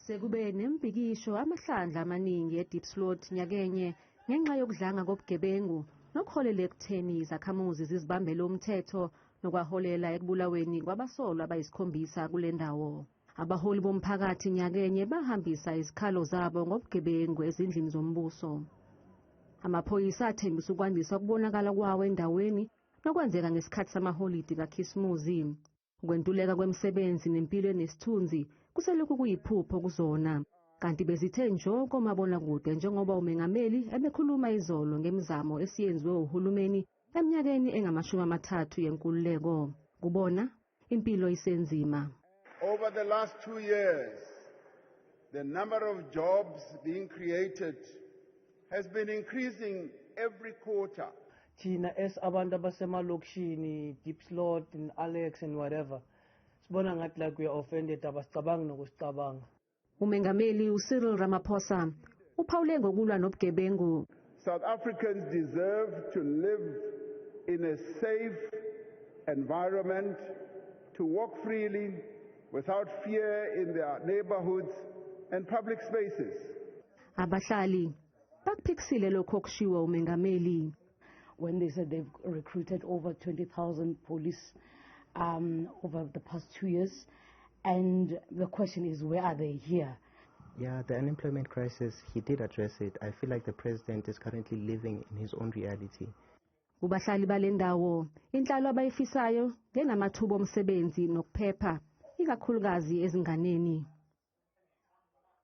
Sekube nembikisho amahlandla amaningi e-Diepsloot nyakenye ngenxa yokudlanga kobugebengu nokholele ekutheni izakhamuzi zizibambele umthetho nokwaholela ekubulaweni kwabasolwa abayisikhombisa kule ndawo. Abaholi bomphakathi nyakenye bahambisa izikhalo zabo ngobugebengu ezindlini zombuso. Amaphoyisa athembisa ukwandisa ukubonakala kwawo endaweni nokwenzeka ngesikhathi samaholidi kaKhisimuzi. Ukwentuleka kwemisebenzi nempilo enesithunzi kuselokhu kuyiphupho kuzona, kanti bezithe njo komabonakude njengoba umengameli ebekhuluma izolo ngemizamo esiyenziwe uhulumeni eminyakeni engama-30 yenkululeko. Kubona impilo isenzima. Over the last 2 years, the number of jobs being created has been increasing every quarter. Thina as abantu abasemalokishini, Diepsloot and Alex and whatever, sibona ngathi like we are offended abasicabangi nokusicabanga. Umengameli uCyril Ramaphosa uphawule ngokulwa nobugebengu. South Africans deserve to live in a safe environment, to walk freely without fear in their neighborhoods and public spaces. Abahlali bakuphikisile lokho okushiwo umengameli. When they said they've recruited over 20,000 police over the past 2 years, and the question is, where are they here? Yeah, the unemployment crisis, he did address it. I feel like the president is currently living in his own reality. Kubahlali balendawo, inhlalo abayifisayo ngenamathuba omsebenzi nokuphepha, ikakhulukazi ezinganeni.